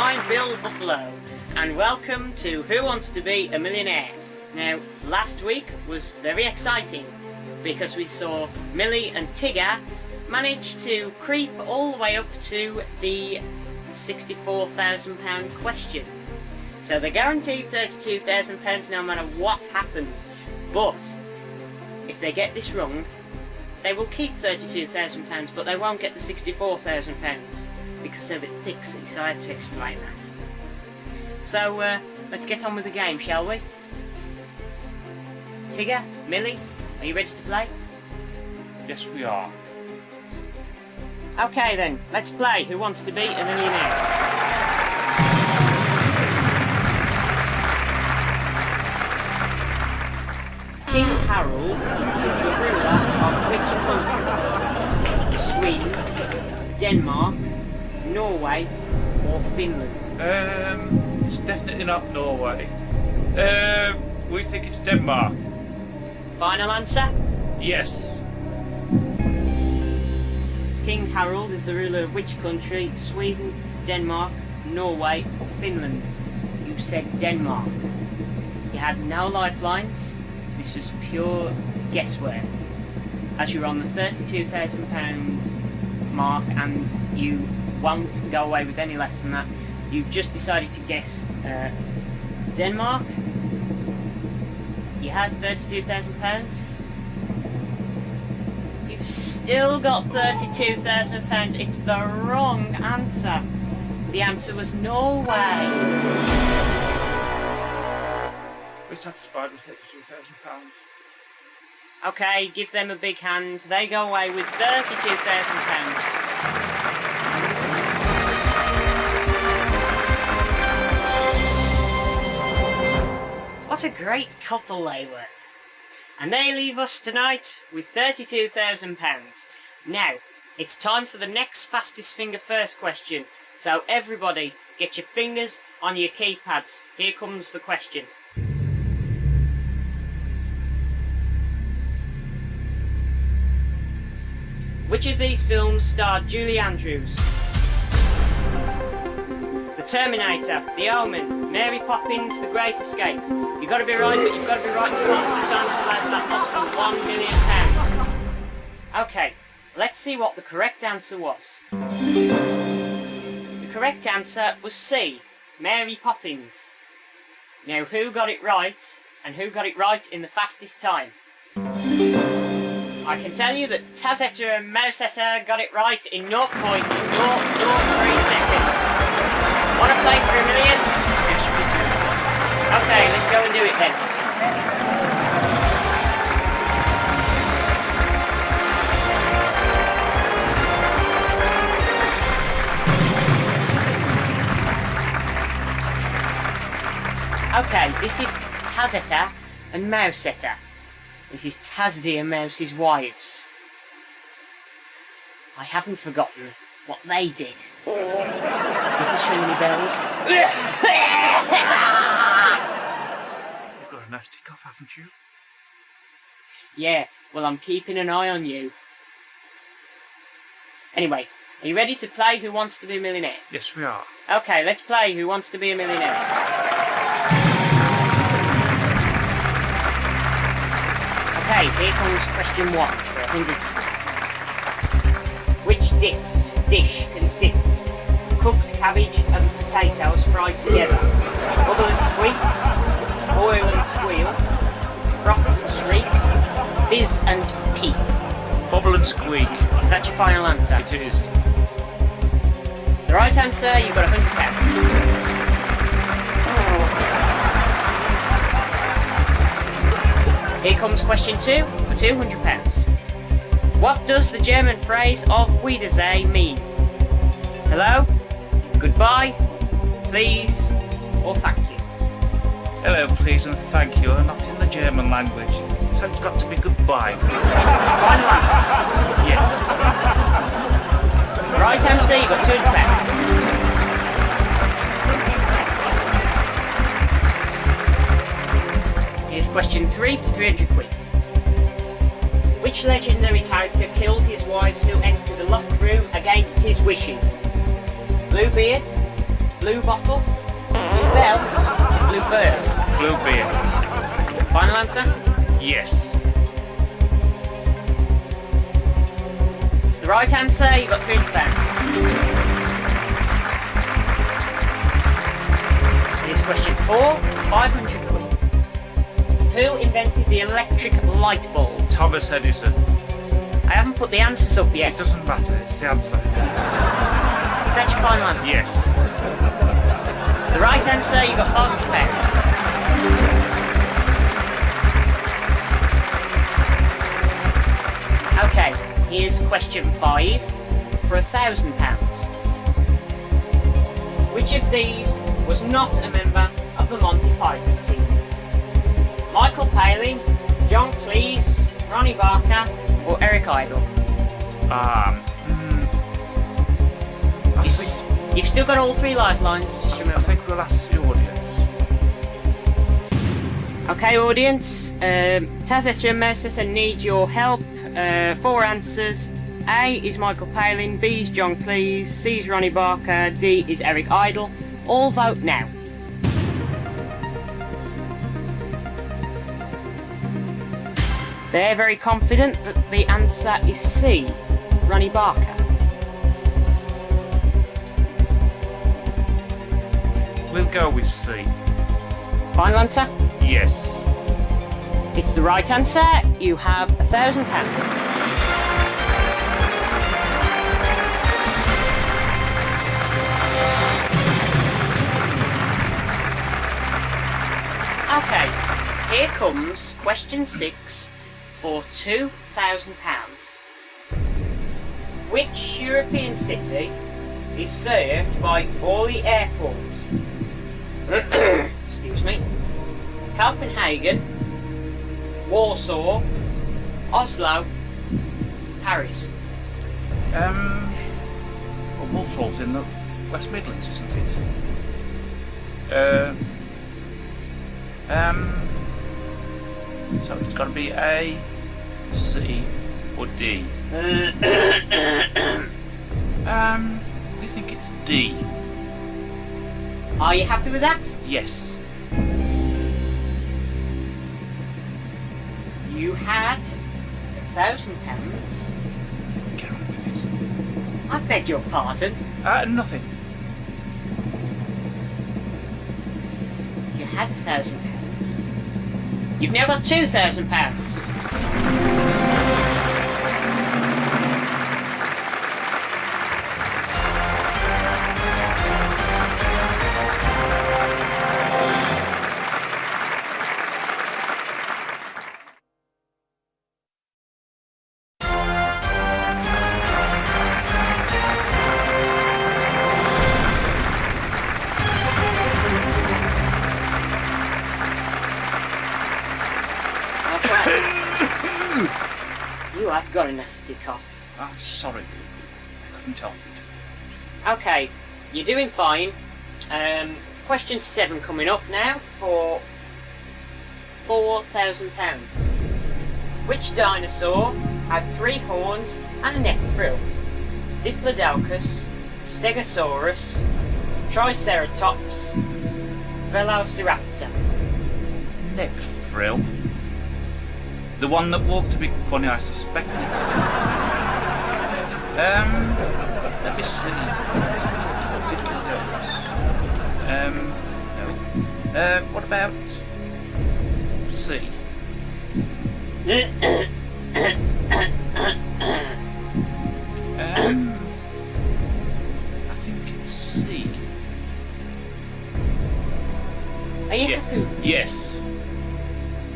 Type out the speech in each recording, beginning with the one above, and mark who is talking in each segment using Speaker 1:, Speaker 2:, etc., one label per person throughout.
Speaker 1: I'm Bill Buffalo, and welcome to Who Wants to Be a Millionaire? Now, last week was very exciting because we saw Millie and Tigger manage to creep all the way up to the £64,000 question. So they're guaranteed £32,000 no matter what happens, but if they get this wrong, they will keep £32,000, but they won't get the £64,000 because they're a bit thicksy, so I had to explain that. So let's get on with the game, shall we? Tigger, Millie, are you ready to play?
Speaker 2: Yes, we are.
Speaker 1: Okay then, let's play Who Wants to Be a Millionaire? King Harold is the ruler of which country? Sweden, Denmark, Norway, or Finland?
Speaker 2: It's definitely not Norway. We think it's Denmark.
Speaker 1: Final answer?
Speaker 2: Yes.
Speaker 1: King Harold is the ruler of which country? Sweden, Denmark, Norway, or Finland? You said Denmark. You had no lifelines. This was pure guesswork. As you're on the £32,000 mark and you won't go away with any less than that, you've just decided to guess Denmark. You had £32,000. You've still got £32,000. It's the wrong answer. The answer was Norway.
Speaker 2: We're satisfied with £32,000.
Speaker 1: Okay, give them a big hand. They go away with £32,000. What a great couple they were. And they leave us tonight with £32,000. Now, it's time for the next fastest finger first question. So everybody, get your fingers on your keypads. Here comes the question. Which of these films starred Julie Andrews? The Terminator, The Omen, Mary Poppins, The Great Escape. You've got to be right, but you've got to be right in the fastest time to play for that possible £1 million. Okay, let's see what the correct answer was. The correct answer was C, Mary Poppins. Now, who got it right, and who got it right in the fastest time? I can tell you that Tazetta and Mousetta got it right in 0.003 seconds. Want to play for $1 million?
Speaker 2: Yes, we do.
Speaker 1: Okay, let's go and do it then. Okay, this is Tazetta and Mousetta. This is Tazzy and Mouse's wives. I haven't forgotten what they did. Does this ring any bells?
Speaker 2: You've got a nasty cough, haven't you?
Speaker 1: Yeah, well, I'm keeping an eye on you. Anyway, are you ready to play Who Wants to Be a Millionaire?
Speaker 2: Yes, we are.
Speaker 1: Okay, let's play Who Wants to Be a Millionaire. Okay, here comes question 1 for 100. Which dish consists of cooked cabbage and potatoes fried together? Bubble and squeak, boil and squeal, froth and shriek, fizz and peep.
Speaker 2: Bubble and squeak.
Speaker 1: Is that your final answer?
Speaker 2: It is.
Speaker 1: It's the right answer. You've got £100. Here comes question 2 for £200. What does the German phrase auf Wiedersehen mean? Hello, goodbye, please, or thank you?
Speaker 2: Hello, please, and thank you are not in the German language, so it's got to be goodbye.
Speaker 1: Final answer?
Speaker 2: Yes.
Speaker 1: Right answer, you've got £200. Here's question 3 for 300 quid. Which legendary character killed his wives who entered a locked room against his wishes? Bluebeard, blue bottle, blue bell, blue bird.
Speaker 2: Blue beer.
Speaker 1: Final answer?
Speaker 2: Yes.
Speaker 1: It's the right answer. You got £300. Here's question 4, 500 quid. Who invented the electric light bulb?
Speaker 2: Thomas Edison.
Speaker 1: I haven't put the answers up yet.
Speaker 2: It doesn't matter, it's the answer.
Speaker 1: Is that your final answer?
Speaker 2: Yes.
Speaker 1: It's the right answer. You got £500. Okay, here's question 5 for £1,000. Which of these was not a member of the Monty Python team? Michael Palin, John Cleese, Ronnie Barker, or Eric Idle? You've still got all 3 lifelines, just remember.
Speaker 2: I think we'll ask the audience.
Speaker 1: Okay, audience, Tazetta and Mousetta need your help. 4 answers. A is Michael Palin, B is John Cleese, C is Ronnie Barker, D is Eric Idle. All vote now. They're very confident that the answer is C, Ronnie Barker.
Speaker 2: We'll go with C.
Speaker 1: Final answer?
Speaker 2: Yes.
Speaker 1: It's the right answer. You have £1,000. Okay, here comes question 6 for £2,000. Which European city is served by Orly airports? Excuse me. Copenhagen, Warsaw, Oslo, Paris.
Speaker 2: Well, Walsall's in the West Midlands, isn't it? So it's got to be A, C, or D. We think it's D.
Speaker 1: Are you happy with that?
Speaker 2: Yes.
Speaker 1: You had £1,000.
Speaker 2: Get on with it.
Speaker 1: I beg your pardon.
Speaker 2: Nothing.
Speaker 1: You had £1,000. You've now got £2,000. You have got a nasty cough.
Speaker 2: Sorry. I couldn't help it.
Speaker 1: Okay, you're doing fine. Question 7 coming up now for £4,000. Which dinosaur had 3 horns and a neck frill? Diplodocus, Stegosaurus, Triceratops, Velociraptor.
Speaker 2: Neck frill. The one that walked a bit funny, I suspect. Let me see. No. What about C? I think it's C.
Speaker 1: Are you happy?
Speaker 2: Yes.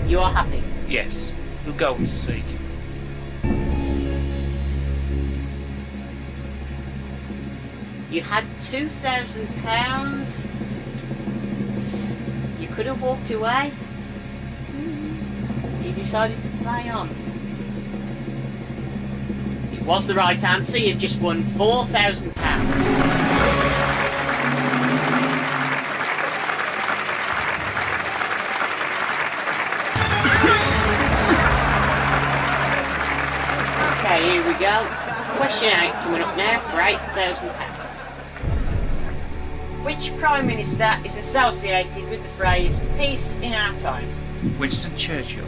Speaker 1: You are happy?
Speaker 2: Yes. We'll go with C.
Speaker 1: You had £2,000. You could have walked away. You decided to play on. It was the right answer. You've just won £4,000. Okay, here we go. Question 8 coming up now for £8,000. Which Prime Minister is associated with the phrase peace in our time?
Speaker 2: Winston Churchill.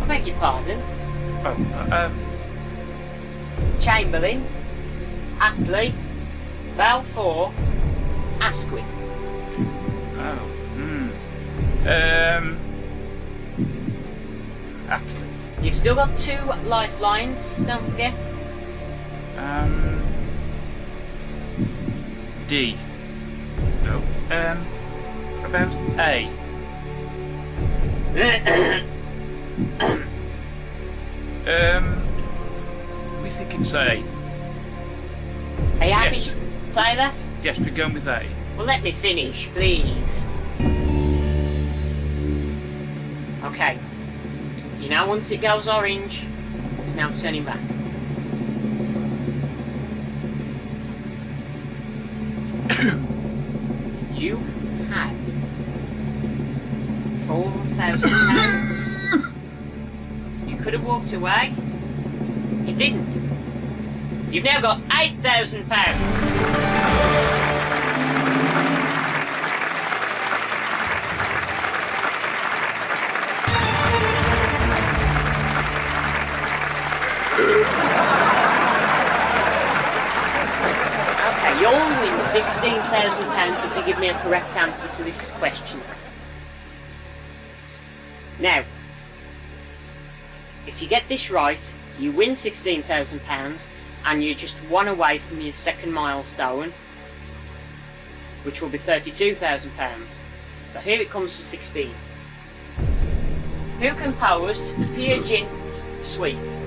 Speaker 1: I beg your pardon.
Speaker 2: Oh,
Speaker 1: Chamberlain, Attlee, Balfour, Asquith.
Speaker 2: Oh, Attlee.
Speaker 1: You've still got 2 lifelines, don't forget.
Speaker 2: D. No. About A. We think it's A.
Speaker 1: Are you happy
Speaker 2: Yes.
Speaker 1: to play that?
Speaker 2: Yes, we're going with A.
Speaker 1: Well, let me finish, please. Okay. You know, once it goes orange, it's now turning back. You had £4,000. You could have walked away. You didn't. You've now got £8,000. Okay, you'll win £16,000 if you give me a correct answer to this question. Now, if you get this right, you win £16,000 and you're just 1 away from your second milestone, which will be £32,000. So here it comes for 16. Who composed the Peer Gynt Suite?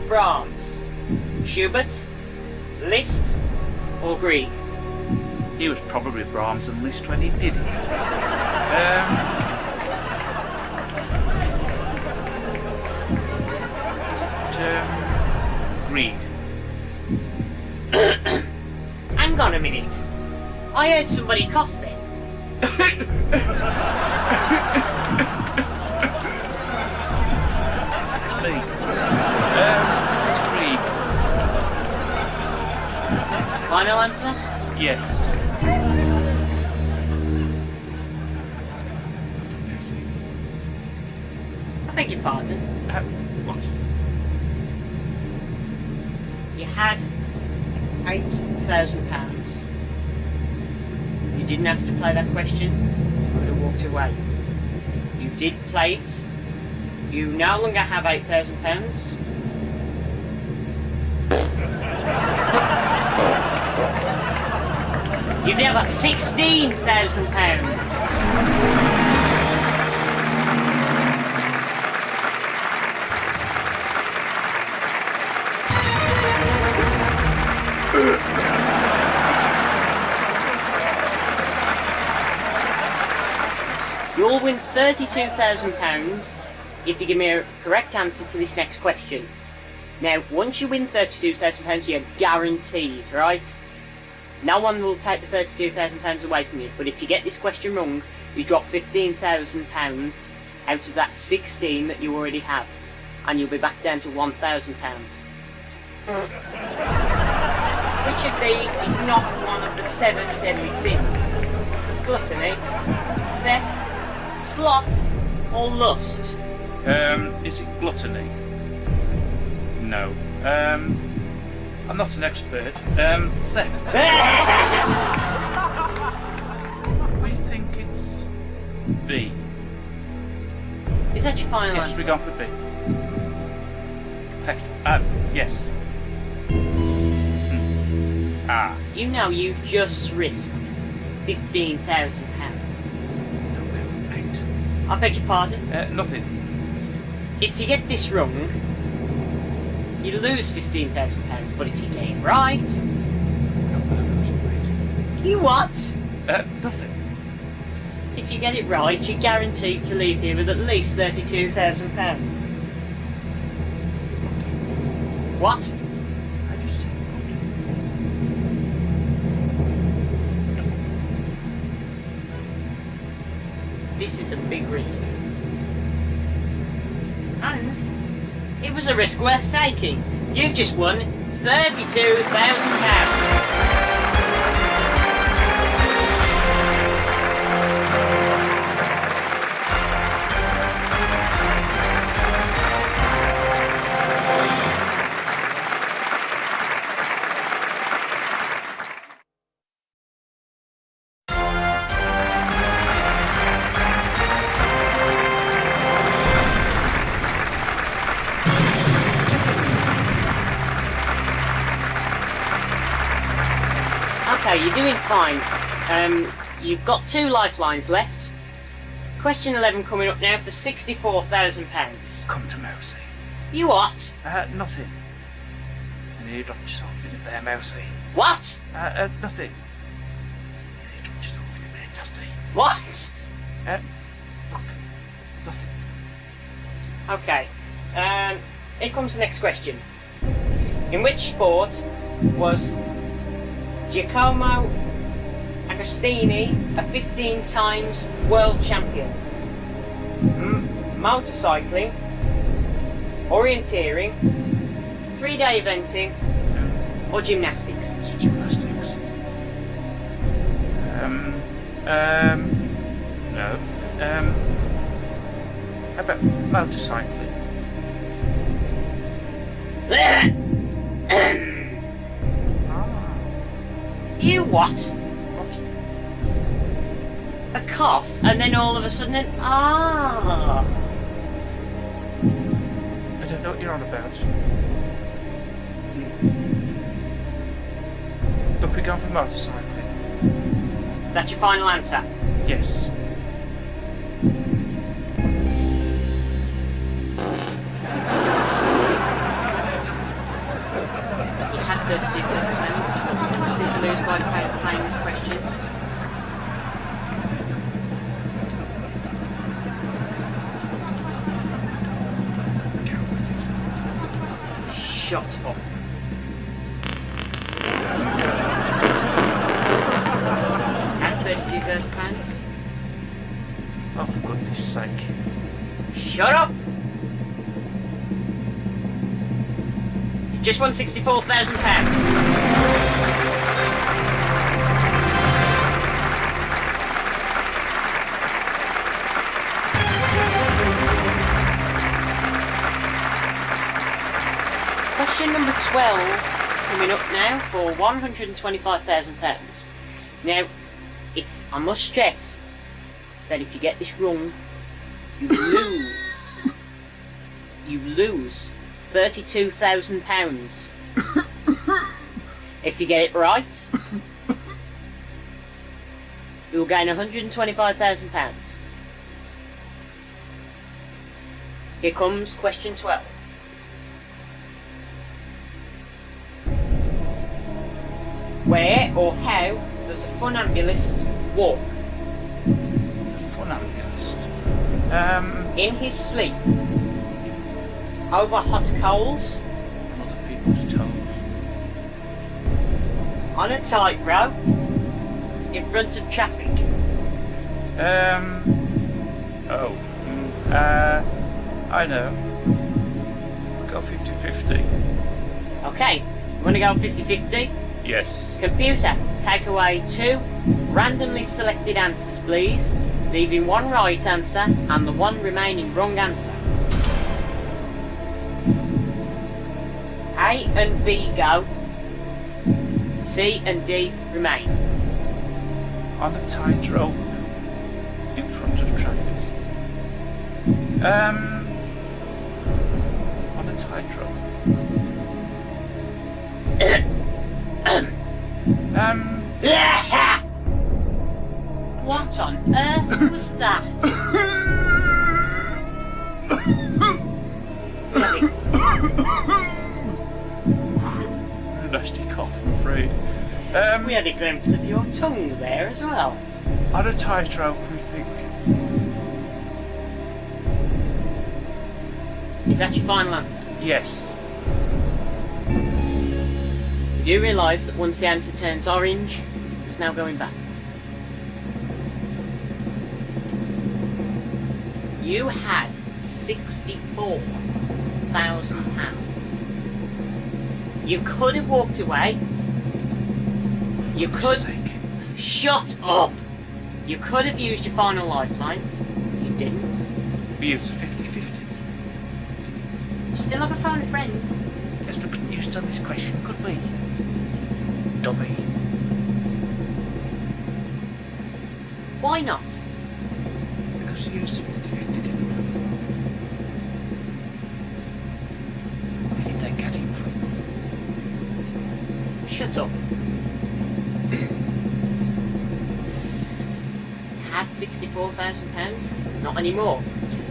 Speaker 1: Brahms, Schubert, Liszt, or Grieg?
Speaker 2: He was probably Brahms and Liszt when he did it. Grieg.
Speaker 1: Hang on a minute. I heard somebody cough then.
Speaker 2: It's Grieg.
Speaker 1: Final answer?
Speaker 2: Yes.
Speaker 1: I beg your pardon.
Speaker 2: What?
Speaker 1: You had £8,000. You didn't have to play that question. You could have walked away. You did play it. You no longer have £8,000. You've now got £16,000. You'll win £32,000 if you give me a correct answer to this next question. Now, once you win £32,000, you're guaranteed, right? No one will take the £32,000 away from you, but if you get this question wrong, you drop £15,000 out of that 16 that you already have, and you'll be back down to £1,000. Which of these is not one of the 7 deadly sins? Gluttony, theft, sloth, or lust?
Speaker 2: Is it gluttony? No. I'm not an expert. Theft. We think it's B.
Speaker 1: Is that your final
Speaker 2: Yes,
Speaker 1: answer?
Speaker 2: we're going for B. Theft. Yes. Ah.
Speaker 1: You know you've just risked £15,000.
Speaker 2: No, we haven't paid.
Speaker 1: I beg your pardon?
Speaker 2: Nothing.
Speaker 1: If you get this wrong, you lose £15,000, but if you get it right...
Speaker 2: No, we haven't paid.
Speaker 1: You what?
Speaker 2: Nothing.
Speaker 1: If you get it right, you're guaranteed to leave here with at least £32,000. What?
Speaker 2: I just said nothing.
Speaker 1: This is a big risk. And it was a risk worth taking. You've just won £32,000. you're doing fine. You've got 2 lifelines left. Question 11 coming up now for £64,000.
Speaker 2: Come to Mousy.
Speaker 1: You what?
Speaker 2: Nothing. And you dropped yourself in it there, Mousy.
Speaker 1: What?
Speaker 2: Nothing. You dropped yourself in it there, Tasty.
Speaker 1: What?
Speaker 2: Look. Nothing.
Speaker 1: Okay. Here comes the next question. In which sport was Giacomo Agostini a 15 times world champion? Motorcycling, orienteering, 3-day eventing, or gymnastics?
Speaker 2: It's gymnastics. No. How about motorcycling?
Speaker 1: You what?
Speaker 2: What?
Speaker 1: A cough, and then all of a sudden I
Speaker 2: don't know what you're on about. Look, we're going for motorcycling.
Speaker 1: Is that your final answer?
Speaker 2: Yes.
Speaker 1: You had £32,000. Nothing to lose by playing this question. Shut up. At £32,000.
Speaker 2: Oh, for goodness sake.
Speaker 1: Shut up! You just won £64,000. Question number 12 coming up now for £125,000. Now, if I must stress that if you get this wrong, you lose. You lose £32,000. If you get it right, you'll gain £125,000. Here comes question 12. Where or how does a funambulist walk?
Speaker 2: Funambulist.
Speaker 1: In his sleep, over hot coals,
Speaker 2: On other people's toes.
Speaker 1: on a tightrope, in front of traffic.
Speaker 2: I know. We'll go 50-50.
Speaker 1: Okay, you want to go 50-50?
Speaker 2: Yes.
Speaker 1: Computer, take away 2 randomly selected answers, please, leaving 1 right answer and the 1 remaining wrong answer. A and B go. C and D remain.
Speaker 2: On a tightrope. In front of traffic. On a tightrope.
Speaker 1: What on earth was that?
Speaker 2: Nasty cough, I'm afraid.
Speaker 1: We had a glimpse of your tongue there as well.
Speaker 2: On a tightrope, we think.
Speaker 1: Is that your final answer?
Speaker 2: Yes.
Speaker 1: You do realise that once the answer turns orange, it's now going back. You had £64,000. You could have walked away. You could... Shut up! You could have used your final lifeline. You didn't.
Speaker 2: We used a 50-50.
Speaker 1: You still have a phone friend.
Speaker 2: Yes, we couldn't use on this question, could we? Dummy.
Speaker 1: Why not?
Speaker 2: Because you used a 50-50, didn't you? Where did they get him from?
Speaker 1: Shut up. at £64,000? Not anymore.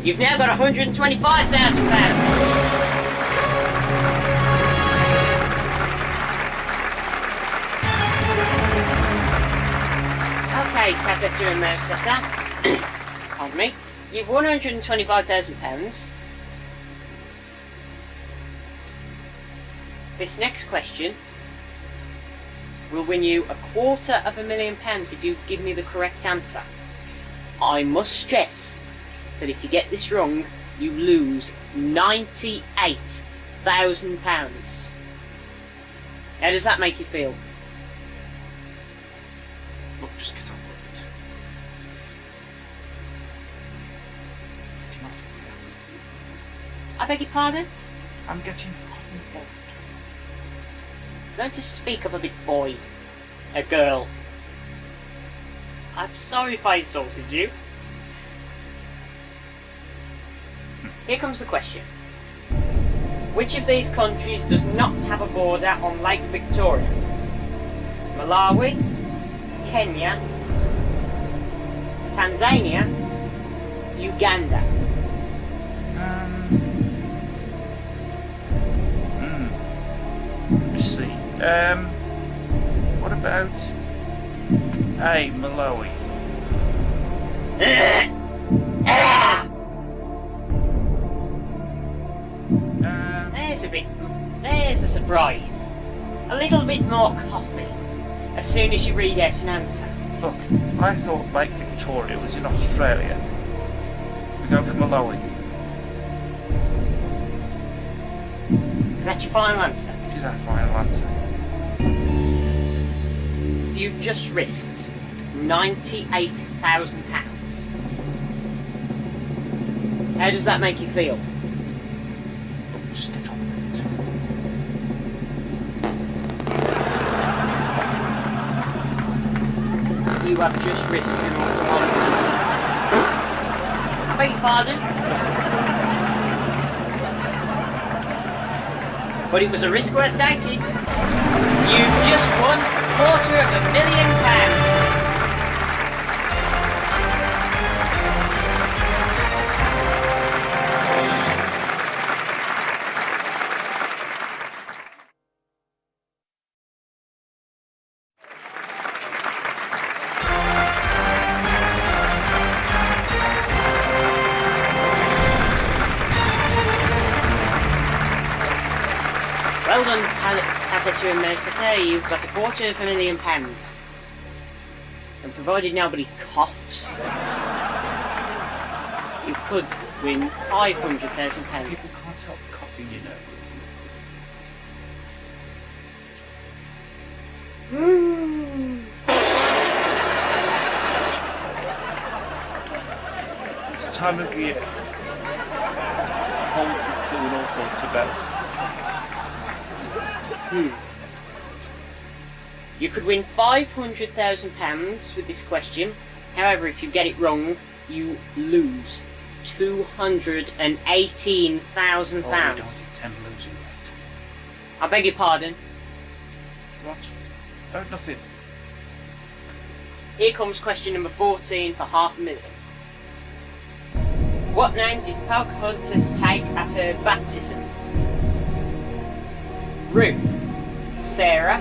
Speaker 1: You've now got £125,000. Okay, Tazetta and Mousetta. Pardon me. You've won £125,000. This next question will win you £250,000 if you give me the correct answer. I must stress that if you get this wrong, you lose £98,000. How does that make you feel?
Speaker 2: Look, just get on with it.
Speaker 1: I beg your pardon?
Speaker 2: I'm getting hot and bothered.
Speaker 1: Don't just speak of a big boy. A girl. I'm sorry if I insulted you. Here comes the question. Which of these countries does not have a border on Lake Victoria? Malawi, Kenya, Tanzania, Uganda.
Speaker 2: Let me see. What about Malawi?
Speaker 1: There's a surprise. A little bit more coffee as soon as you read out an answer.
Speaker 2: Look, I thought Lake Victoria was in Australia. We go for Malawi.
Speaker 1: Is that your final answer?
Speaker 2: It is our final answer.
Speaker 1: You've just risked £98,000. How does that make you feel?
Speaker 2: Look, just get on with it.
Speaker 1: You have just risked an awful lot of money. I beg your pardon? But it was a risk worth taking. You've just won £250,000. Well done, Tazetta and Mousetta. You've got £250,000. And provided nobody coughs, you could win £500,000.
Speaker 2: People can't help coughing, you know. It's the time of year. Colds and flu and all sorts about.
Speaker 1: You could win £500,000 with this question. However, if you get it wrong, you lose £218,000.
Speaker 2: Oh, we don't intend losing that.
Speaker 1: I beg your pardon.
Speaker 2: What? Oh, nothing.
Speaker 1: Here comes question number 14 for £500,000. What name did Pocahontas take at her baptism? Ruth, Sarah,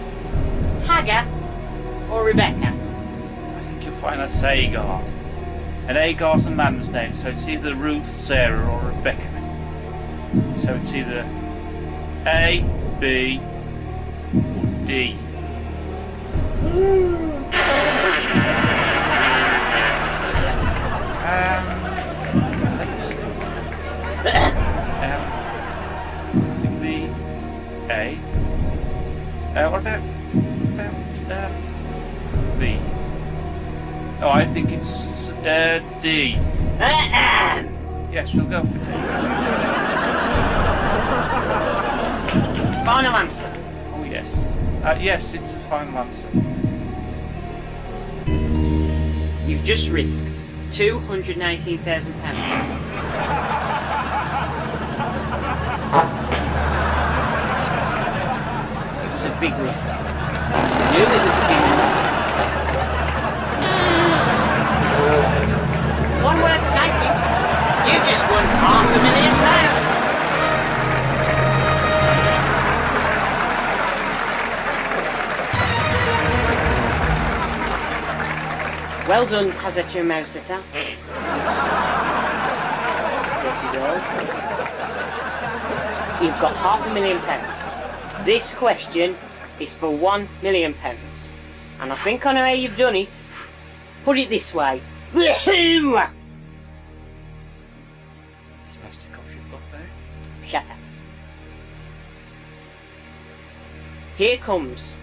Speaker 1: Hagar, or Rebecca?
Speaker 2: I think you'll find that's Agar. And Agar's a man's name, so it's either Ruth, Sarah, or Rebecca. So it's either A, B, or D. A. What about B? Oh, I think it's D. Yes, we'll go for D.
Speaker 1: Final answer.
Speaker 2: Oh, yes. Yes, it's the final answer.
Speaker 1: You've just risked £218,000. It was a big risk. I knew it was a big risk. Well done, Tazetta and Mousetta. You've got £500,000. This question is for £1,000,000. And I think I know how you've done it. Put it this way.
Speaker 2: It's a nice stick off you've got there.
Speaker 1: Shut up. Here comes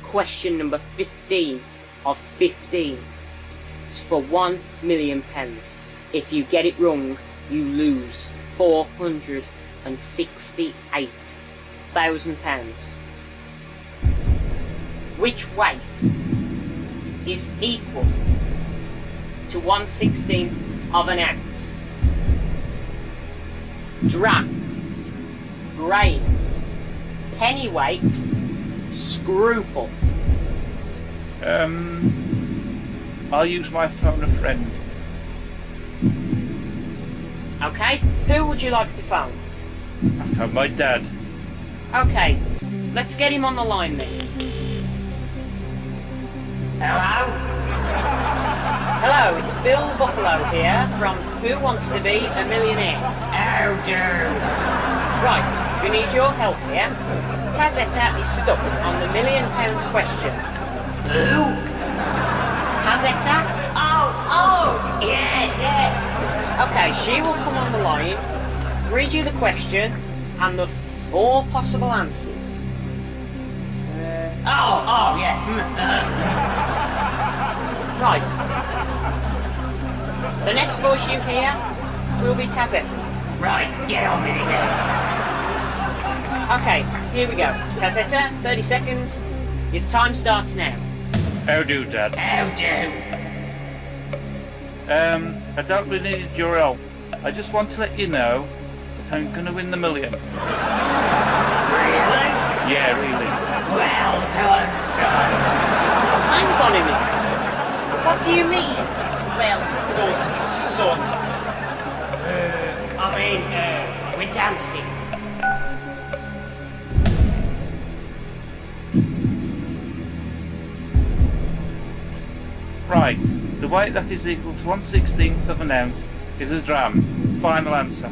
Speaker 1: question number 15 of 15. It's for £1,000,000. If you get it wrong, you lose £468,000. Which weight is equal to 1/16 of an ounce? Dram, grain, pennyweight, scruple.
Speaker 2: I'll use my phone a friend.
Speaker 1: Okay, who would you like to phone?
Speaker 2: I found my dad.
Speaker 1: Okay, let's get him on the line then. Hello? Hello, it's Bill Buffalo here from Who Wants to Be a Millionaire? Oh, dude. Right, we need your help here. Tazetta is stuck on the £1,000,000 question. Who? Tazetta? Oh, yes. Okay, she will come on the line, read you the question, and the 4 possible answers. Yeah. Right. The next voice you hear will be Tazetta's. Right, get on with it then. Okay, here we go. Tazetta, 30 seconds. Your time starts now.
Speaker 2: How do, Dad?
Speaker 1: How do?
Speaker 2: I don't really need your help. I just want to let you know that I'm going to win the million.
Speaker 1: Really?
Speaker 2: Yeah, really.
Speaker 1: Well done, son. Hang on a minute. What do you mean? Well done, son. We're dancing.
Speaker 2: Right. The weight that is equal to 1/16 of an ounce is a dram. Final answer.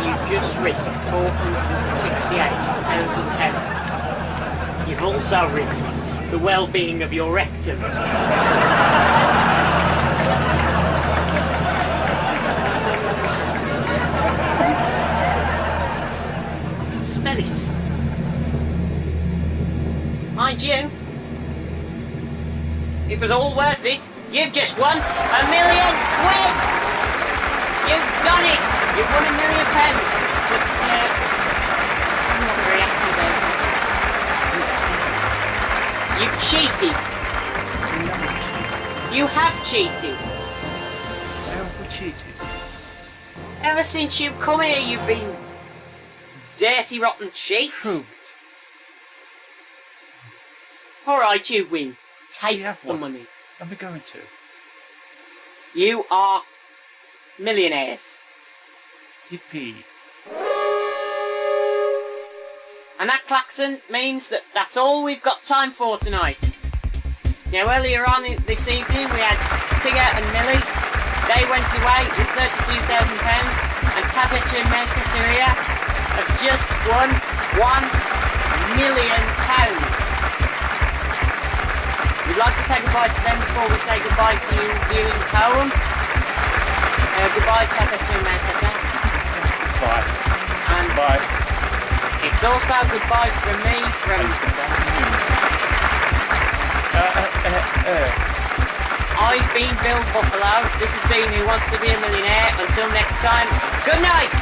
Speaker 1: You've just risked £468,000. You've also risked the well-being of your rectum. I can smell it. Mind you, it was all worth it. You've just won £1,000,000 quid! You've done it! You've won £1,000,000. But I'm not very happy about it. You've cheated. You have cheated.
Speaker 2: How have we cheated?
Speaker 1: Ever since you've come here, you've been dirty, rotten cheats.
Speaker 2: Prove it.
Speaker 1: Alright, you win. Take
Speaker 2: have
Speaker 1: the
Speaker 2: one.
Speaker 1: money.
Speaker 2: Are we going to?
Speaker 1: You are millionaires.
Speaker 2: Yippee.
Speaker 1: And that klaxon means that that's all we've got time for tonight. Now earlier on this evening we had Tigger and Millie. They went away with £32,000 and Tazetta and Mousetta here have just won £1,000,000. We'd like to say goodbye to them before we say goodbye to you viewers at home. Goodbye Tazetta and Mousetta.
Speaker 2: Bye.
Speaker 1: And
Speaker 2: Bye.
Speaker 1: It's also goodbye from me from... I've been Bill Buffalo. This has been Who Wants to Be a Millionaire. Until next time, good night!